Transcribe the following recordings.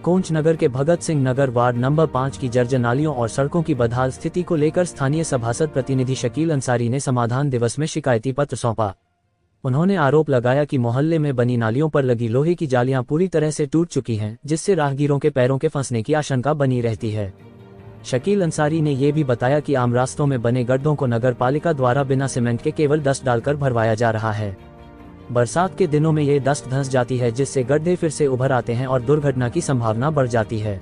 कोंच नगर के Bhagat Singh Nagar ward number 5 की जर्जर नालियों और सड़कों की बदहाल स्थिति को लेकर स्थानीय सभासद प्रतिनिधि शकील अंसारी ने समाधान दिवस में शिकायती पत्र सौंपा। उन्होंने आरोप लगाया कि मोहल्ले में बनी नालियों पर लगी लोहे की जालियां पूरी तरह से टूट चुकी हैं, जिससे राहगीरों के पैरों के फंसने की आशंका बनी रहती है। शकील अंसारी ने ये भी बताया कि आम रास्तों में बने गड्ढों को नगर पालिका द्वारा बिना सीमेंट के केवल डस्ट डालकर भरवाया जा रहा है। बरसात के दिनों में ये डस्ट धंस जाती है, जिससे गड्ढे फिर से उभर आते हैं और दुर्घटना की संभावना बढ़ जाती है।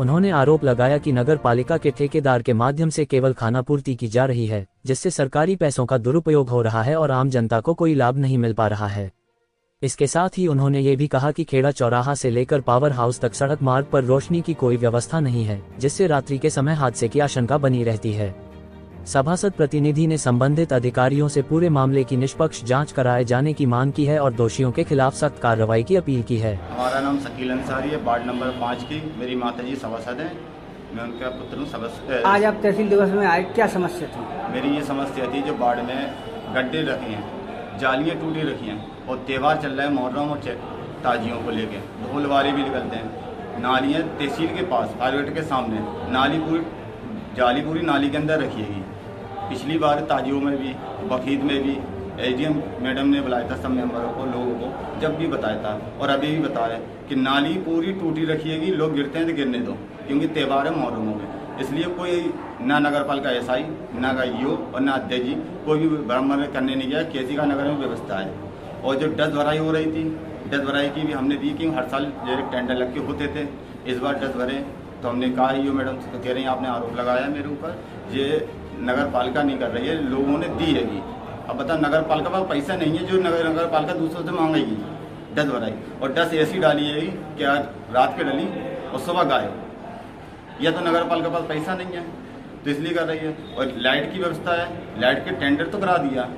उन्होंने आरोप लगाया कि नगर पालिका के ठेकेदार के माध्यम से केवल खानापूर्ति की जा रही है, जिससे सरकारी पैसों का दुरुपयोग हो रहा है और आम जनता को कोई लाभ नहीं मिल पा रहा है। इसके साथ ही उन्होंने ये भी कहा कि खेड़ा चौराहा से लेकर पावर हाउस तक सड़क मार्ग पर रोशनी की कोई व्यवस्था नहीं है, जिससे रात्रि के समय हादसे की आशंका बनी रहती है। सभासद प्रतिनिधि ने संबंधित अधिकारियों से पूरे मामले की निष्पक्ष जांच कराए जाने की मांग की है और दोषियों के खिलाफ सख्त कार्रवाई की अपील की है। हमारा नाम शकील अंसारी है, वार्ड नंबर 5 की मेरी माताजी सभासद हैं, मैं उनका पुत्र हूँ सभासद। आज आप तहसील दिवस में आए, क्या समस्या थी? मेरी ये समस्या थी, जो वार्ड में गड्ढे रखे हैं, जालियाँ टूटी रखी हैं और त्यौहार चल रहा है मुहर्रम और ताजियों को लेके, ढोल वारे भी निकलते हैं। नालियाँ तहसील के पास फारगेट के सामने नाली जाली पूरी नाली के अंदर रखिएगी। पिछली बार ताजियों में भी, बखीद में भी एडीएम मैडम ने बुलाया था सब मेंबरों को, लोगों को जब भी बताया था और अभी भी बताया कि नाली पूरी टूटी रखिएगी, लोग गिरते हैं तो गिरने दो, क्योंकि त्यौहार है मुहर्रम में। इसलिए कोई ना नगर पालिका एसआई, ना का ईओ और ना अध्यक्ष जी कोई भी भ्रमण करने नहीं गया। कैसी का नगर में व्यवस्था है। और जो डस्ट भराई हो रही थी, डस्ट भराई की भी हमने दी कि हर साल टेंडर लग के होते थे, इस बार डस्ट भरे तो हमने कहा ईओ मैडम तो कह रही हैं आपने आरोप लगाया मेरे ऊपर, ये नगर पालिका नहीं कर रही है, लोगों ने दी हैगी। अब बता, नगर पालिका पास पैसा नहीं है जो नगर पालिका दूसरों से मांगेगी डस्ट भराई। और डस्ट ऐसी डाली है कि आज रात के डली और सुबह गायब, या तो नगर पालिका पास पैसा नहीं है तो इसलिए कर रही है। और लाइट की व्यवस्था है, लाइट के टेंडर तो करा दिया,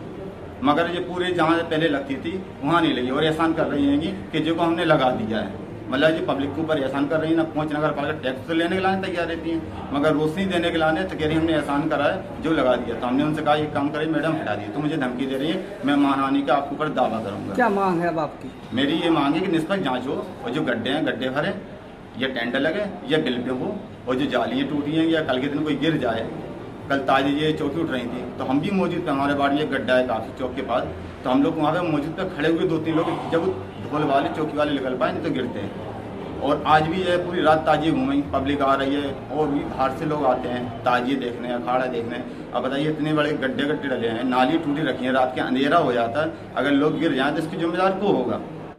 मगर ये पूरे जहाँ पहले लगती थी वहाँ नहीं लगी। और एहसान कर रही हैं कि जो को हमने लगा दिया है, मतलब ये पब्लिक के ऊपर एहसान कर रही है। ना पहुँच नगर पालिका टैक्स तो लेने के लाने तैयार रहती हैं, मगर रोशनी देने के लाने तो कह रही हमने एहसान करा है जो लगा दिया। तो हमने उनसे कहा ये काम करिए मैडम, हटा दिए। तो मुझे धमकी दे रही है, मैं मानहानि का आपके ऊपर दावा करूँगा। क्या मांग है अब आपकी? मेरी ये मांग है कि निष्पक्ष जाँच हो और जो गड्ढे हैं गड्ढे भरे, या टेंडर लगे या बिल पे हो, और जो जालियाँ टूटी हैं या कल के दिन कोई गिर जाए। कल ताजी ये चौकी उठ रही थी तो हम भी मौजूद थे, हमारे वार्ड में एक गड्ढा है काफी चौक के पास, तो हम लोग वहाँ पे मौजूद पे खड़े हुए 2-3 लोग, जब ढोल वाले चौकी वाले निकल पाए नहीं तो गिरते हैं। और आज भी ये पूरी रात ताजिए घूमें, पब्लिक आ रही है और भी बाहर से लोग आते हैं ताजिए देखने, अखाड़ा देखने। अब बताइए इतने बड़े गड्ढे डले हैं, नाली टूटी रखी है, रात के अंधेरा हो जाता है, अगर लोग गिर जाए तो इसकी जिम्मेदार को होगा?